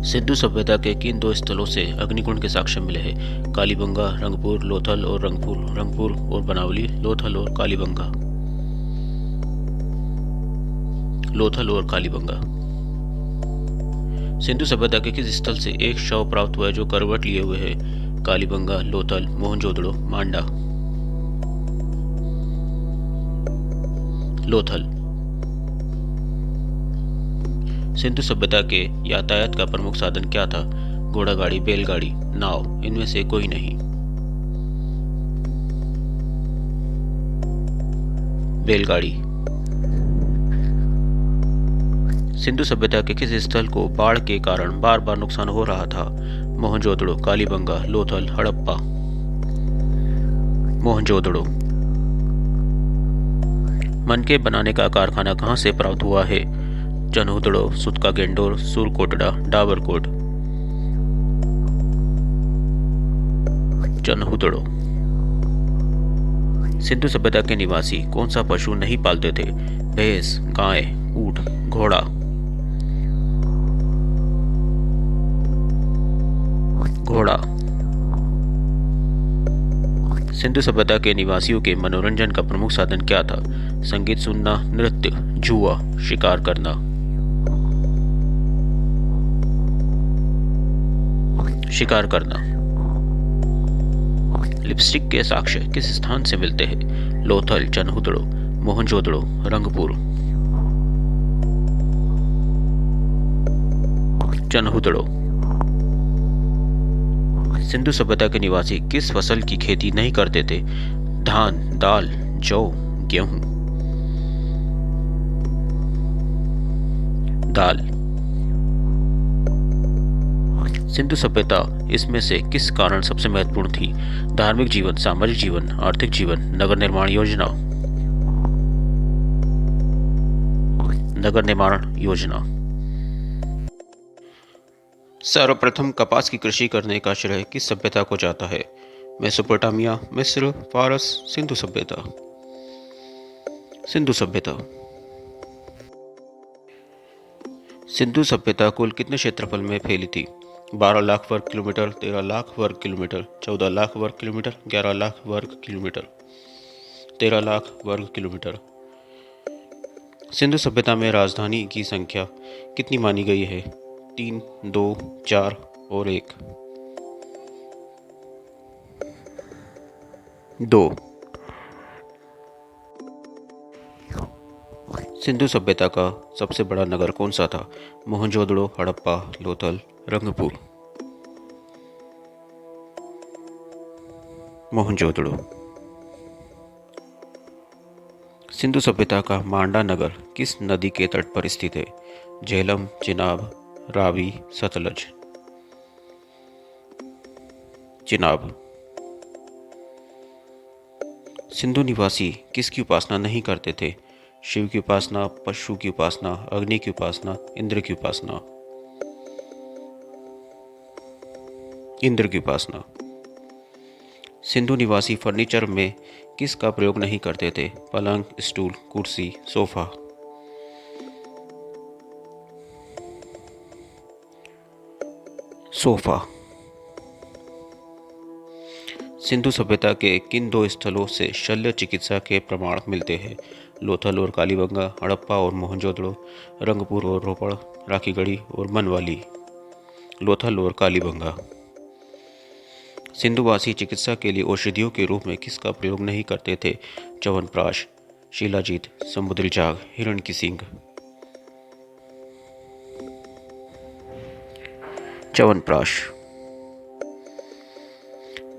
सिंधु सभ्यता के किन दो स्थलों से अग्निकुंड के साक्ष्य मिले हैं? कालीबंगा, रंगपुर, लोथल और रंगपुर, रंगपुर और बनावली, लोथल और कालीबंगा, लोथल और कालीबंगा। सिंधु सभ्यता के किस स्थल से एक शव प्राप्त हुआ है जो करवट लिए हुए है? कालीबंगा, लोथल, मोहनजोदड़ो, मांडा, लोथल। सिंधु सभ्यता के यातायात का प्रमुख साधन क्या था? घोड़ागाड़ी, बैलगाड़ी, नाव, इनमें से कोई नहीं। बैलगाड़ी। सिंधु सभ्यता के किस स्थल को बाढ़ के कारण बार बार नुकसान हो रहा था? मोहनजोदड़ो, कालीबंगा, लोथल, हड़प्पा, मोहनजोदड़ो। मनके बनाने का कारखाना कहाँ से प्राप्त हुआ है? चनहुदड़ो, सुतका गेंडोर, सूरकोटड़ा, डाबरकोट, चनहुदड़ो। सिंधु सभ्यता के निवासी कौन सा पशु नहीं पालते थे? भैंस, गाय, ऊंट, घोड़ा, घोड़ा। सिंधु सभ्यता के निवासियों के मनोरंजन का प्रमुख साधन क्या था? संगीत सुनना, नृत्य, जुआ, शिकार करना, शिकार करना। लिपस्टिक के साक्ष्य किस स्थान से मिलते हैं? लोथल, चनहुदड़ो, मोहनजोदड़ो, रंगपुर, चनहुदड़ो। सिंधु सभ्यता के निवासी किस फसल की खेती नहीं करते थे? धान, दाल, जौ, गेहूं, दाल। सिंधु सभ्यता इसमें से किस कारण सबसे महत्वपूर्ण थी? धार्मिक जीवन, सामाजिक जीवन, आर्थिक जीवन, नगर निर्माण योजना, नगर निर्माण योजना। सर्वप्रथम कपास की कृषि करने का श्रेय किस सभ्यता को जाता है? मेसोपोटामिया, मिस्र, फारस, सिंधु सभ्यता, सिंधु सभ्यता। सिंधु सभ्यता कुल कितने क्षेत्रफल में फैली थी? 12 लाख वर्ग किलोमीटर, 13 लाख वर्ग किलोमीटर, 14 लाख वर्ग किलोमीटर, 11 लाख वर्ग किलोमीटर, 13 लाख वर्ग किलोमीटर। सिंधु सभ्यता में राजधानी की संख्या कितनी मानी गई है? 3, 2, 4 और 1, 2। सिंधु सभ्यता का सबसे बड़ा नगर कौन सा था? मोहनजोदड़ो, हड़प्पा, लोथल, रंगपुर, मोहनजोदड़ो। सिंधु सभ्यता का मांडा नगर किस नदी के तट पर स्थित है? झेलम, चिनाब, रावी, सतलज, चिनाब। सिंधु निवासी किसकी उपासना नहीं करते थे? शिव की उपासना, पशु की उपासना, अग्नि की उपासना, इंद्र की उपासना, इंद्र की उपासना। सिंधु निवासी फर्नीचर में किसका प्रयोग नहीं करते थे? पलंग, स्टूल, कुर्सी, सोफा, सोफा। सिंधु सभ्यता के किन दो स्थलों से शल्य चिकित्सा के प्रमाण मिलते हैं? लोथल और कालीबंगा, हड़प्पा और मोहनजोदड़ो, रंगपुर और रोपड़, राखीगढ़ी और मनवाली, लोथल और कालीबंगा। सिंधुवासी चिकित्सा के लिए औषधियों के रूप में किसका प्रयोग नहीं करते थे? च्यवनप्राश, शिलाजीत, समुद्री झाग, हिरण की सींग, च्यवनप्राश।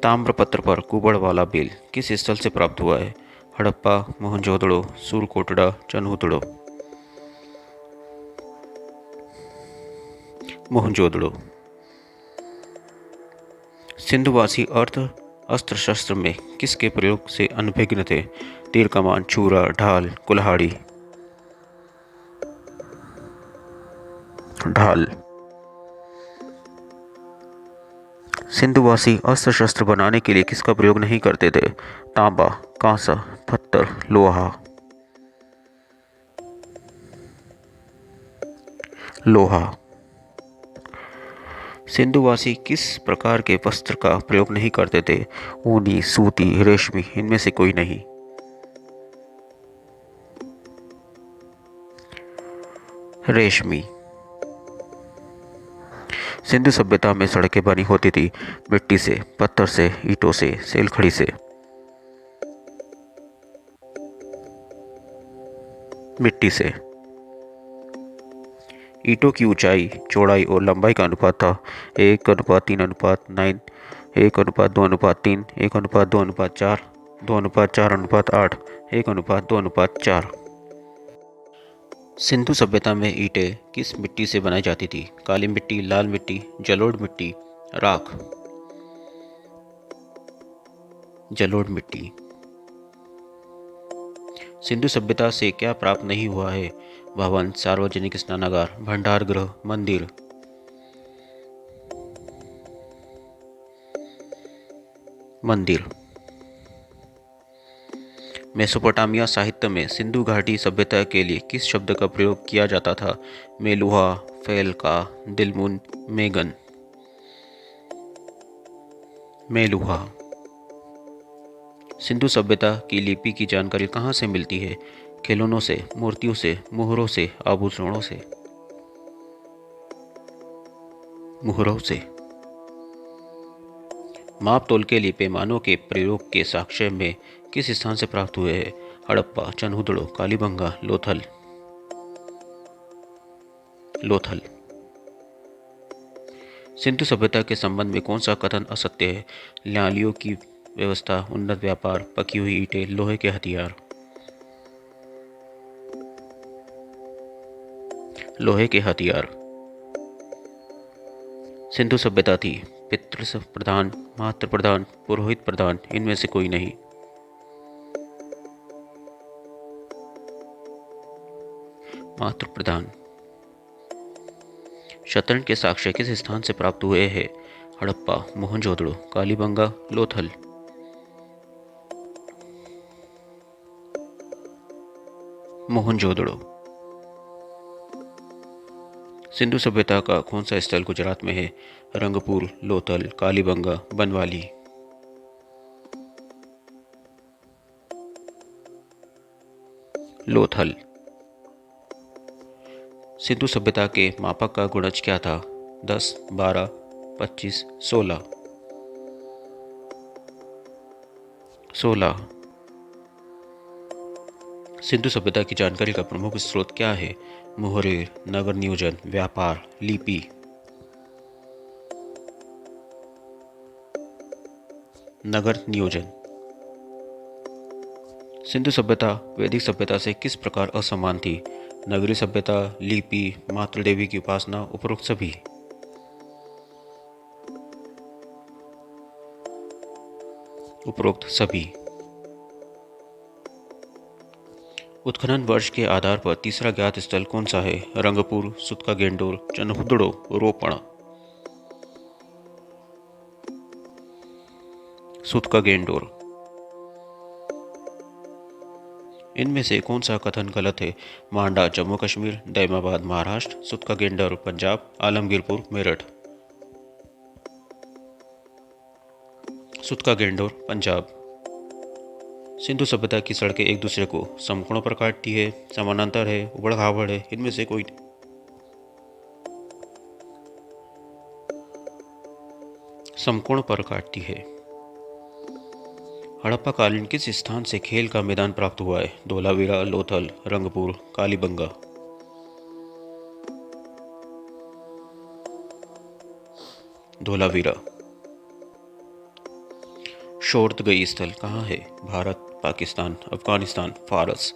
ताम्रपत्र पर कुबड़ वाला बेल किस स्थल से प्राप्त हुआ है? हड़प्पा, मोहनजोदड़ो, सूरकोटड़ा, चनहुदड़ो, मोहनजोदड़ो। सिंधुवासी अस्त्र शस्त्र में किसके प्रयोग से अनभिज्ञ थे? तीर कमान, छुरा, ढाल, कुल्हाड़ी, ढाल। सिंधुवासी अस्त्र शस्त्र बनाने के लिए किसका प्रयोग नहीं करते थे? तांबा, कांसा, पत्थर, लोहा, लोहा। सिंधुवासी किस प्रकार के वस्त्र का प्रयोग नहीं करते थे? ऊनी, सूती, रेशमी, इनमें से कोई नहीं। रेशमी। सिंधु सभ्यता में सड़कें बनी होती थी मिट्टी से, पत्थर से, ईंटों से, सेलखड़ी से। मिट्टी से। ईंटों की ऊंचाई, चौड़ाई और लंबाई का अनुपात था 1:3:9, 1:2:3, 1:2:4, 2:4:8, 1:2:4। सिंधु सभ्यता में ईंटें किस मिट्टी से बनाई जाती थी? काली मिट्टी, लाल मिट्टी, जलोढ़ मिट्टी, राख। जलोढ़ मिट्टी। सिंधु सभ्यता से क्या प्राप्त नहीं हुआ है? भवन, सार्वजनिक स्नानागार, भंडार गृह, मंदिर। मंदिर। मेसोपोटामिया साहित्य में सिंधु घाटी सभ्यता के लिए किस शब्द का प्रयोग किया जाता था? Meluha, Failaka, Dilmun, Magan. Meluha. Sindhu सभ्यता की लिपि की जानकारी कहाँ से मिलती है? खिलौनों से, मूर्तियों से, मुहरों से, आभूषणों से। मुहरों से। माप तोल के लिए पैमानों के प्रयोग के साक्ष्य में किस स्थान से प्राप्त हुए हैं? हड़प्पा, चनहुदड़ो, कालीबंगा, लोथल। लोथल। सिंधु सभ्यता के संबंध में कौन सा कथन असत्य है? न्यालियों की व्यवस्था, उन्नत व्यापार, पकी हुई ईंटें, लोहे के हथियार। लोहे के हथियार। सिंधु सभ्यता थी पितृ प्रधान, मातृ प्रधान, पुरोहित प्रधान, इनमें से कोई नहीं। मातृ प्रधान। शतरंज के साक्ष्य किस स्थान से प्राप्त हुए हैं? हड़प्पा, मोहनजोदड़ो, कालीबंगा, लोथल। मोहनजोदड़ो। सिंधु सभ्यता का कौन सा स्थल गुजरात में है? रंगपुर, लोथल, कालीबंगा, बनवाली। लोथल। सिंधु सभ्यता के मापक का गुणज क्या था? 10, 12, 25, 16। 16। सिंधु सभ्यता की जानकारी का प्रमुख स्रोत क्या है? मोहरे, नगर नियोजन, व्यापार, लिपि। नगर नियोजन। सिंधु सभ्यता वैदिक सभ्यता से किस प्रकार असमान थी? नगरीय सभ्यता, लिपि, मातृ देवी की उपासना, उपरोक्त सभी। उपरोक्त सभी। उत्खनन वर्ष के आधार पर तीसरा ज्ञात स्थल कौन सा है? रंगपुर, सुतका गेंडोर, चनहुदड़ो, रोपण। सुतका गेंडोर। इनमें से कौन सा कथन गलत है? मांडा, जम्मू कश्मीर, दैमाबाद, महाराष्ट्र, सुतका गेंडोर, पंजाब, आलमगीरपुर, मेरठ। सुतका गेंडोर, पंजाब। सिंधु सभ्यता की सड़कें एक दूसरे को समकोण पर काटती है, समानांतर है, उबड़ खाबड़ है, इनमें से कोई। समकोण पर काटती है। हड़प्पा कालीन किस स्थान से खेल का मैदान प्राप्त हुआ है? धोलावीरा, लोथल, रंगपुर, कालीबंगा। धोलावीरा। शोरतगई स्थल कहाँ है? भारत, पाकिस्तान, अफगानिस्तान, फारस।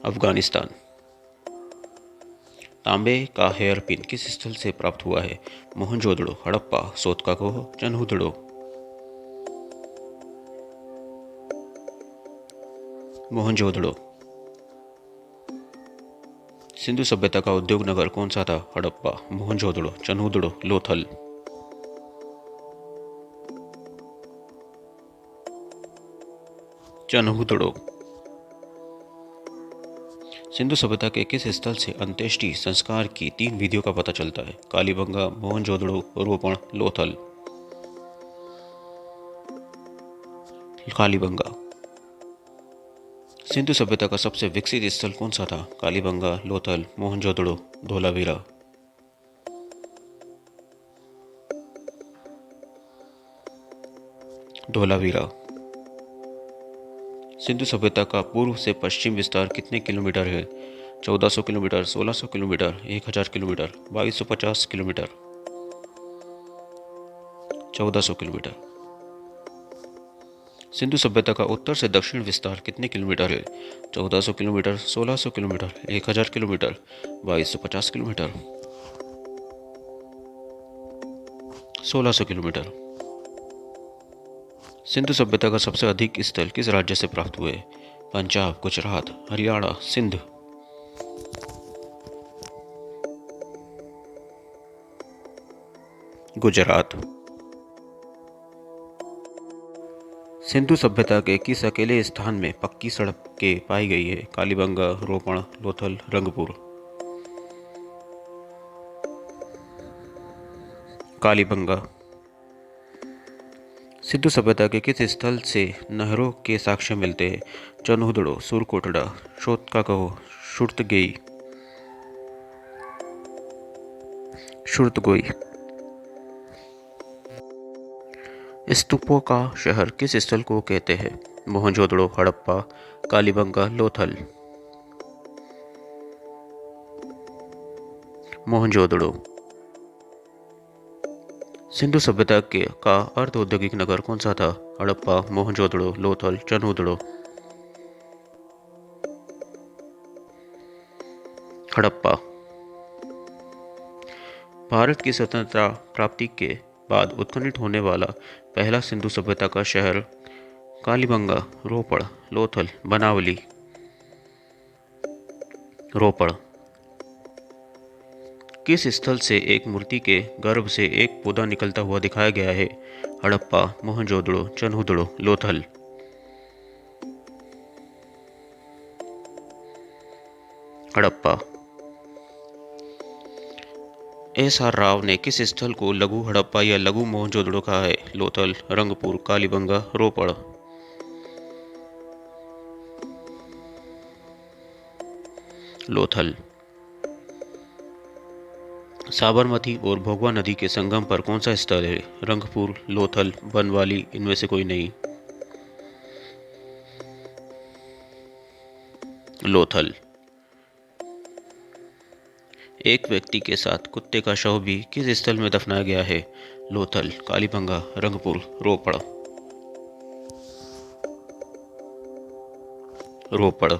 अफगानिस्तान। तांबे का हेयर पिन किस स्थल से प्राप्त हुआ है? मोहनजोदड़ो, हड़प्पा, सोतका कोह, चनहुदड़ो। मोहनजोदड़ो। सिंधु सभ्यता का उद्योग नगर कौन सा था? हड़प्पा, मोहनजोदड़ो, चनहुदड़ो, लोथल। चनहुदड़ो। सिंधु सभ्यता के किस स्थल से अंत्येष्टि संस्कार की 3 विधियों का पता चलता है? कालीबंगा, मोहनजोदड़ो, रोपण, लोथल। कालीबंगा। सिंधु सभ्यता का सबसे विकसित स्थल कौन सा था? कालीबंगा, लोथल, मोहनजोदड़ो, धोलावीरा। धोलावीरा। सिंधु सभ्यता का पूर्व से पश्चिम विस्तार कितने किलोमीटर है? 1400 kilometre, 1600 kilometre, 1000 kilometre, 2250 kilometre. 1400 kilometre. Sindhu सभ्यता का उत्तर से दक्षिण विस्तार कितने किलोमीटर है? 1400 kilometre, 1600 kilometre, 1000 kilometre, 2250 kilometre. 1600 kilometre. Sindhu सभ्यता का सबसे अधिक स्थल किस राज्य से प्राप्त हुए? पंजाब, गुजरात, हरियाणा, सिंध। गुजरात। सिंधु सभ्यता के किस अकेले स्थान में पक्की सड़क के पाई गई है? कालीबंगा, रोपण, लोथल, रंगपुर। कालीबंगा। सिंधु सभ्यता के किस स्थल से नहरों के साक्ष्य मिलते हैं? चनहुदड़ो, सुरकोटड़ा, शोथकाकहो, शुर्तगेई। शुर्तगोई। स्तूपों का शहर किस स्थल को कहते हैं? मोहनजोदड़ो, हड़प्पा, कालीबंगा, लोथल। मोहनजोदड़ो। सिंधु सभ्यता के का अर्ध औद्योगिक नगर कौन सा था? हड़प्पा, मोहनजोदड़ो, लोथल, चनहुदड़ो। हड़प्पा। भारत की स्वतंत्रता प्राप्ति के बाद उत्खनन होने वाला पहला सिंधु सभ्यता का शहर? कालीबंगा, रोपड़, लोथल, बनावली। रोपड़। किस स्थल से एक मूर्ति के गर्भ से एक पौधा निकलता हुआ दिखाया गया है? हड़प्पा, मोहनजोदड़ो, चनहुदड़ो, लोथल। हड़प्पा। एस.आर. राव ने किस स्थल को लघु हड़प्पा या लघु मोहनजोदड़ो कहा है? लोथल, रंगपुर, कालीबंगा, रोपड़। लोथल। साबरमती और भोगवा नदी के संगम पर कौन सा स्थल है? रंगपुर, लोथल, बनवाली, इनमें से कोई नहीं। लोथल। एक व्यक्ति के साथ कुत्ते का शव भी किस स्थल में दफनाया गया है? लोथल, कालीबंगा, रंगपुर, रोपड़। रोपड़।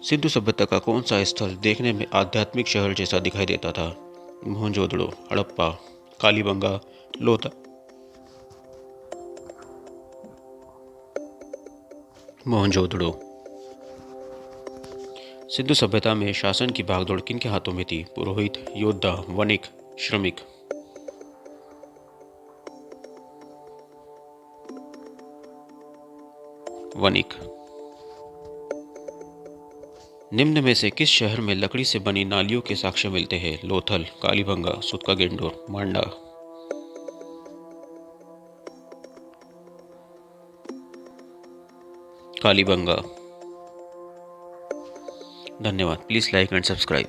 सिंधु सभ्यता का कौन सा स्थल देखने में आध्यात्मिक शहर जैसा दिखाई देता था? मोहनजोदड़ो, हड़प्पा, कालीबंगा, लोथल। मोहनजोदड़ो। सिंधु सभ्यता में शासन की भागदौड़ किनके हाथों में थी? पुरोहित, योद्धा, वणिक, श्रमिक। वणिक। निम्न में से किस शहर में लकड़ी से बनी नालियों के साक्ष्य मिलते हैं? लोथल, कालीबंगा, सुतकागेंडोर, मांडा। कालीबंगा। धन्यवाद। Please like and subscribe.